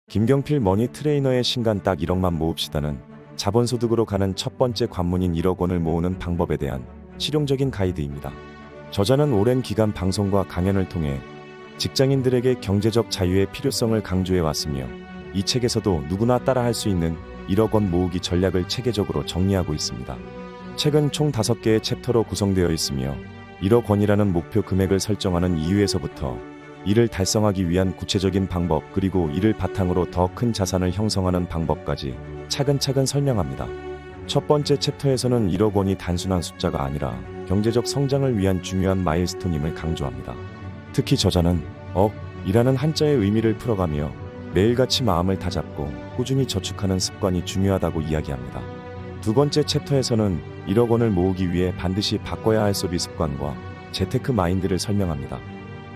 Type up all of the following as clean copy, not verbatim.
김경필 머니 트레이너의 신간 딱 1억만 모읍시다는 자본소득으로 가는 첫 번째 관문인 1억 원을 모으는 방법에 대한 실용적인 가이드입니다. 저자는 오랜 기간 방송과 강연을 통해 직장인들에게 경제적 자유의 필요성을 강조해 왔으며 이 책에서도 누구나 따라할 수 있는 1억 원 모으기 전략을 체계적으로 정리하고 있습니다. 책은 총 5개의 챕터로 구성되어 있으며 1억 원이라는 목표 금액을 설정하는 이유에서부터 이를 달성하기 위한 구체적인 방법, 그리고 이를 바탕으로 더 큰 자산을 형성하는 방법까지 차근차근 설명합니다. 첫 번째 챕터에서는 1억 원이 단순한 숫자가 아니라 경제적 성장을 위한 중요한 마일스톤임을 강조합니다. 특히 저자는 억이라는 한자의 의미를 풀어가며 매일같이 마음을 다잡고 꾸준히 저축하는 습관이 중요하다고 이야기합니다. 두 번째 챕터에서는 1억 원을 모으기 위해 반드시 바꿔야 할 소비 습관과 재테크 마인드를 설명합니다.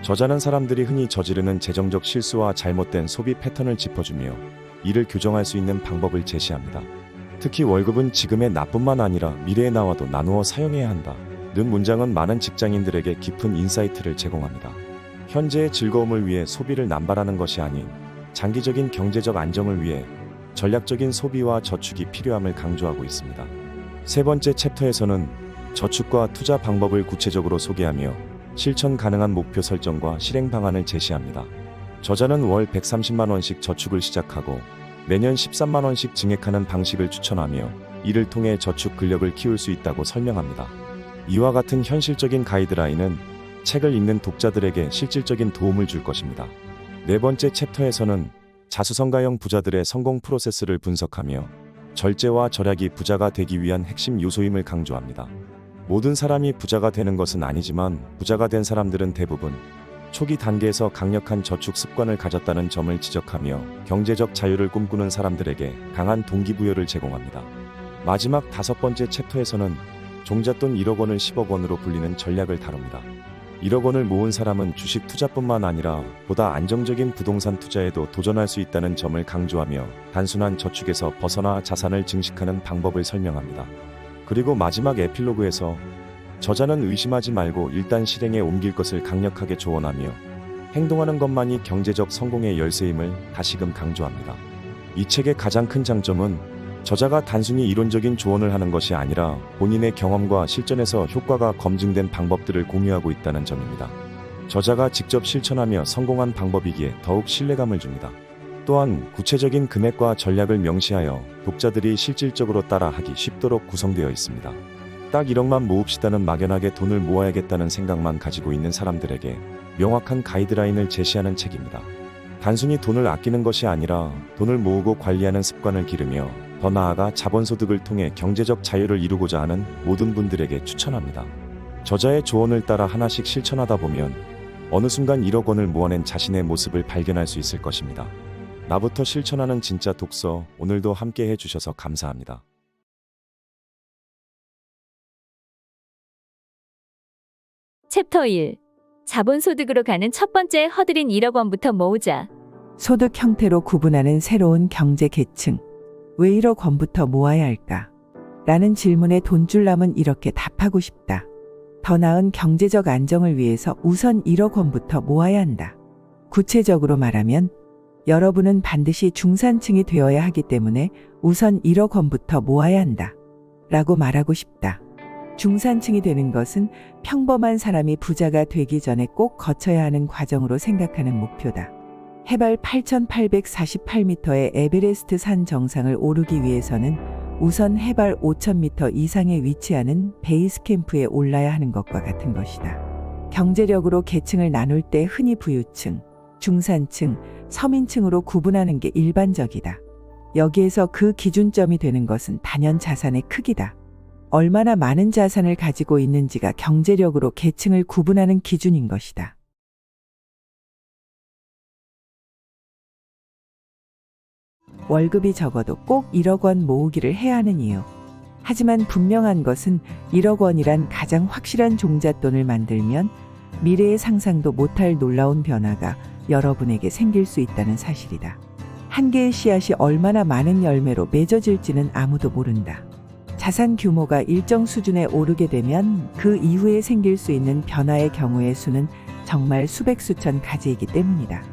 저자는 사람들이 흔히 저지르는 재정적 실수와 잘못된 소비 패턴을 짚어주며 이를 교정할 수 있는 방법을 제시합니다. 특히 월급은 지금의 나뿐만 아니라 미래에 나와도 나누어 사용해야 한다 는 문장은 많은 직장인들에게 깊은 인사이트를 제공합니다. 현재의 즐거움을 위해 소비를 남발하는 것이 아닌 장기적인 경제적 안정을 위해 전략적인 소비와 저축이 필요함을 강조하고 있습니다. 세 번째 챕터에서는 저축과 투자 방법을 구체적으로 소개하며 실천 가능한 목표 설정과 실행 방안을 제시합니다. 저자는 월 130만 원씩 저축을 시작하고 매년 13만 원씩 증액하는 방식을 추천하며 이를 통해 저축 근력을 키울 수 있다고 설명합니다. 이와 같은 현실적인 가이드라인은 책을 읽는 독자들에게 실질적인 도움을 줄 것입니다. 네 번째 챕터에서는 자수성가형 부자들의 성공 프로세스를 분석하며 절제와 절약이 부자가 되기 위한 핵심 요소임을 강조합니다. 모든 사람이 부자가 되는 것은 아니지만 부자가 된 사람들은 대부분 초기 단계에서 강력한 저축 습관을 가졌다는 점을 지적하며 경제적 자유를 꿈꾸는 사람들에게 강한 동기부여를 제공합니다. 마지막 5번째 챕터에서는 종잣돈 1억 원을 10억 원으로 불리는 전략을 다룹니다. 1억 원을 모은 사람은 주식 투자뿐만 아니라 보다 안정적인 부동산 투자에도 도전할 수 있다는 점을 강조하며 단순한 저축에서 벗어나 자산을 증식하는 방법을 설명합니다. 그리고 마지막 에필로그에서 저자는 의심하지 말고 일단 실행에 옮길 것을 강력하게 조언하며 행동하는 것만이 경제적 성공의 열쇠임을 다시금 강조합니다. 이 책의 가장 큰 장점은 저자가 단순히 이론적인 조언을 하는 것이 아니라 본인의 경험과 실전에서 효과가 검증된 방법들을 공유하고 있다는 점입니다. 저자가 직접 실천하며 성공한 방법이기에 더욱 신뢰감을 줍니다. 또한 구체적인 금액과 전략을 명시하여 독자들이 실질적으로 따라하기 쉽도록 구성되어 있습니다. 딱 1억만 모읍시다는 막연하게 돈을 모아야겠다는 생각만 가지고 있는 사람들에게 명확한 가이드라인을 제시하는 책입니다. 단순히 돈을 아끼는 것이 아니라 돈을 모으고 관리하는 습관을 기르며 더 나아가 자본소득을 통해 경제적 자유를 이루고자 하는 모든 분들에게 추천합니다. 저자의 조언을 따라 하나씩 실천하다 보면 어느 순간 1억 원을 모아낸 자신의 모습을 발견할 수 있을 것입니다. 나부터 실천하는 진짜 독서, 오늘도 함께 해주셔서 감사합니다. 챕터 1. 자본소득으로 가는 첫 번째 허들인 1억 원부터 모으자. 소득 형태로 구분하는 새로운 경제 계층. 왜 1억 원부터 모아야 할까? 라는 질문에 돈줄남은 이렇게 답하고 싶다. 더 나은 경제적 안정을 위해서 우선 1억 원부터 모아야 한다. 구체적으로 말하면 여러분은 반드시 중산층이 되어야 하기 때문에 우선 1억 원부터 모아야 한다. 라고 말하고 싶다. 중산층이 되는 것은 평범한 사람이 부자가 되기 전에 꼭 거쳐야 하는 과정으로 생각하는 목표다. 해발 8,848m의 에베레스트 산 정상을 오르기 위해서는 우선 해발 5,000m 이상에 위치하는 베이스 캠프에 올라야 하는 것과 같은 것이다. 경제력으로 계층을 나눌 때 흔히 부유층, 중산층, 서민층으로 구분하는 게 일반적이다. 여기에서 그 기준점이 되는 것은 단연 자산의 크기다. 얼마나 많은 자산을 가지고 있는지가 경제력으로 계층을 구분하는 기준인 것이다. 월급이 적어도 꼭 1억 원 모으기를 해야 하는 이유. 하지만 분명한 것은 1억 원이란 가장 확실한 종잣돈을 만들면 미래의 상상도 못할 놀라운 변화가 여러분에게 생길 수 있다는 사실이다. 한 개의 씨앗이 얼마나 많은 열매로 맺어질지는 아무도 모른다. 자산 규모가 일정 수준에 오르게 되면 그 이후에 생길 수 있는 변화의 경우의 수는 정말 수백 수천 가지이기 때문이다.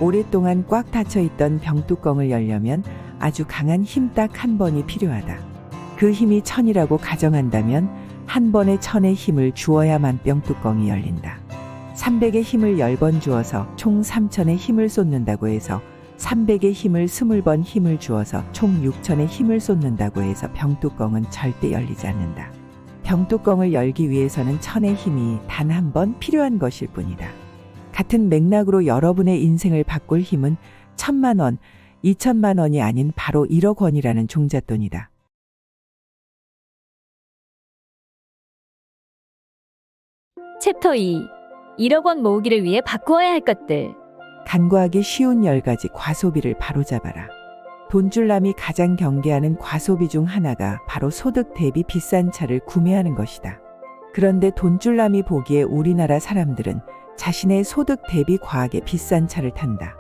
오랫동안 꽉 닫혀 있던 병뚜껑을 열려면 아주 강한 힘 딱 한 번이 필요하다. 그 힘이 1000이라고 가정한다면 한 번에 1000의 힘을 주어야만 병뚜껑이 열린다. 300의 힘을 10번 주어서 총 3000의 힘을 쏟는다고 해서 300의 힘을 20번 힘을 주어서 총 6000의 힘을 쏟는다고 해서 병뚜껑은 절대 열리지 않는다. 병뚜껑을 열기 위해서는 1000의 힘이 단 한 번 필요한 것일 뿐이다. 같은 맥락으로 여러분의 인생을 바꿀 힘은 1000만 원, 2000만 원이 아닌 바로 1억 원이라는 종잣돈이다. 챕터 2. 1억 원 모으기를 위해 바꾸어야 할 것들. 간과하기 쉬운 10가지 과소비를 바로잡아라. 돈줄남이 가장 경계하는 과소비 중 하나가 바로 소득 대비 비싼 차를 구매하는 것이다. 그런데 돈줄남이 보기에 우리나라 사람들은 자신의 소득 대비 과하게 비싼 차를 탄다.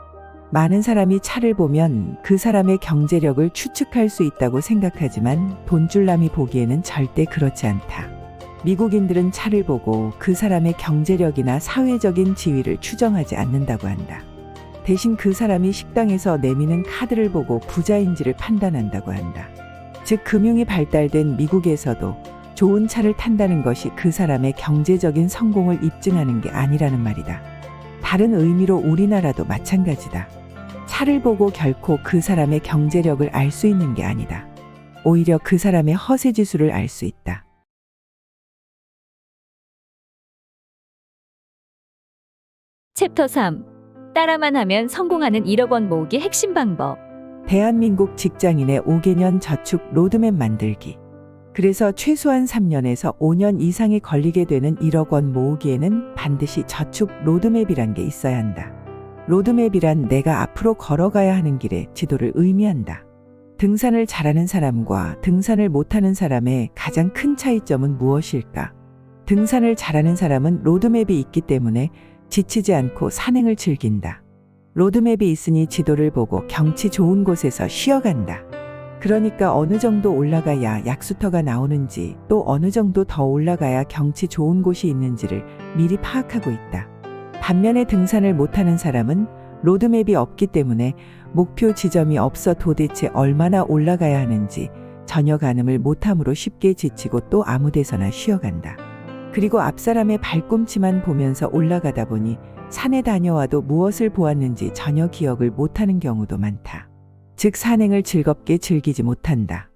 많은 사람이 차를 보면 그 사람의 경제력을 추측할 수 있다고 생각하지만 돈줄남이 보기에는 절대 그렇지 않다. 미국인들은 차를 보고 그 사람의 경제력이나 사회적인 지위를 추정하지 않는다고 한다. 대신 그 사람이 식당에서 내미는 카드를 보고 부자인지를 판단한다고 한다. 즉 금융이 발달된 미국에서도 좋은 차를 탄다는 것이 그 사람의 경제적인 성공을 입증하는 게 아니라는 말이다. 다른 의미로 우리나라도 마찬가지다. 차를 보고 결코 그 사람의 경제력을 알 수 있는 게 아니다. 오히려 그 사람의 허세지수를 알 수 있다. 챕터 3. 따라만 하면 성공하는 1억 원 모으기 핵심 방법. 대한민국 직장인의 5개년 저축 로드맵 만들기. 그래서 최소한 3년에서 5년 이상이 걸리게 되는 1억 원 모으기에는 반드시 저축 로드맵이란 게 있어야 한다. 로드맵이란 내가 앞으로 걸어가야 하는 길의 지도를 의미한다. 등산을 잘하는 사람과 등산을 못하는 사람의 가장 큰 차이점은 무엇일까? 등산을 잘하는 사람은 로드맵이 있기 때문에 지치지 않고 산행을 즐긴다. 로드맵이 있으니 지도를 보고 경치 좋은 곳에서 쉬어간다. 그러니까 어느 정도 올라가야 약수터가 나오는지 또 어느 정도 더 올라가야 경치 좋은 곳이 있는지를 미리 파악하고 있다. 반면에 등산을 못하는 사람은 로드맵이 없기 때문에 목표 지점이 없어 도대체 얼마나 올라가야 하는지 전혀 가늠을 못함으로 쉽게 지치고 또 아무 데서나 쉬어간다. 그리고 앞사람의 발꿈치만 보면서 올라가다 보니 산에 다녀와도 무엇을 보았는지 전혀 기억을 못하는 경우도 많다. 즉 산행을 즐겁게 즐기지 못한다.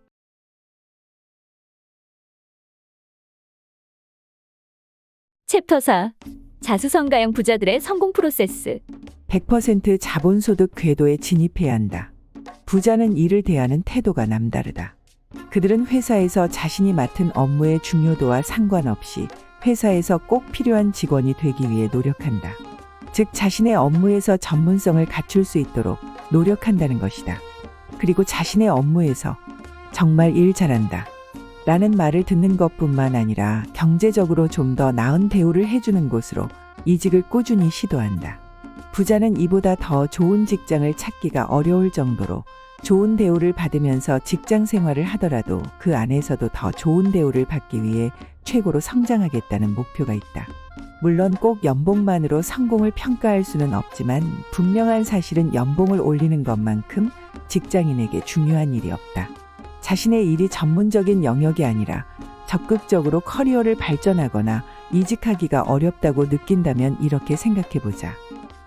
챕터 4. 자수성가형 부자들의 성공 프로세스. 100% 자본소득 궤도에 진입해야 한다. 부자는 일을 대하는 태도가 남다르다. 그들은 회사에서 자신이 맡은 업무의 중요도와 상관없이 회사에서 꼭 필요한 직원이 되기 위해 노력한다. 즉 자신의 업무에서 전문성을 갖출 수 있도록 노력한다는 것이다. 그리고 자신의 업무에서 정말 일 잘한다 라는 말을 듣는 것뿐만 아니라 경제적으로 좀 더 나은 대우를 해주는 곳으로 이직을 꾸준히 시도한다. 부자는 이보다 더 좋은 직장을 찾기가 어려울 정도로 좋은 대우를 받으면서 직장 생활을 하더라도 그 안에서도 더 좋은 대우를 받기 위해 최고로 성장하겠다는 목표가 있다. 물론 꼭 연봉만으로 성공을 평가할 수는 없지만 분명한 사실은 연봉을 올리는 것만큼 직장인에게 중요한 일이 없다. 자신의 일이 전문적인 영역이 아니라 적극적으로 커리어를 발전하거나 이직하기가 어렵다고 느낀다면 이렇게 생각해보자.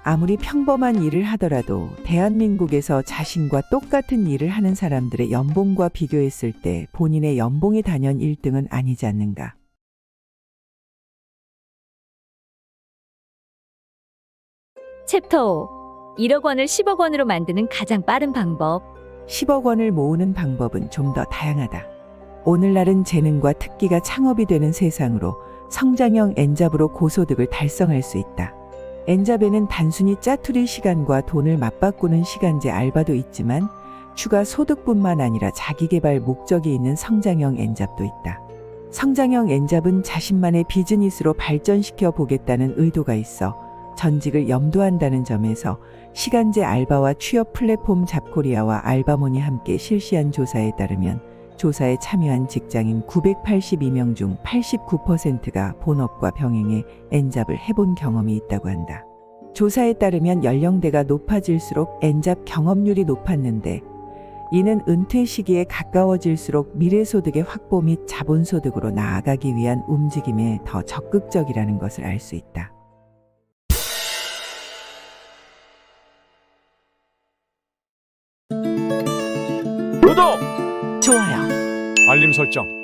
아무리 평범한 일을 하더라도 대한민국에서 자신과 똑같은 일을 하는 사람들의 연봉과 비교했을 때 본인의 연봉이 단연 1등은 아니지 않는가. 챕터 5. 1억 원을 10억 원으로 만드는 가장 빠른 방법. 10억 원을 모으는 방법은 좀 더 다양하다. 오늘날은 재능과 특기가 창업이 되는 세상으로 성장형 N잡으로 고소득을 달성할 수 있다. N잡에는 단순히 짜투리 시간과 돈을 맞바꾸는 시간제 알바도 있지만 추가 소득뿐만 아니라 자기개발 목적이 있는 성장형 N잡도 있다. 성장형 N잡은 자신만의 비즈니스로 발전시켜 보겠다는 의도가 있어 전직을 염두한다는 점에서 시간제 알바와 취업 플랫폼 잡코리아와 알바몬이 함께 실시한 조사에 따르면 조사에 참여한 직장인 982명 중 89%가 본업과 병행해 N잡을 해본 경험이 있다고 한다. 조사에 따르면 연령대가 높아질수록 N잡 경험률이 높았는데 이는 은퇴 시기에 가까워질수록 미래소득의 확보 및 자본소득으로 나아가기 위한 움직임에 더 적극적이라는 것을 알 수 있다. 구독! 좋아요. 알림 설정.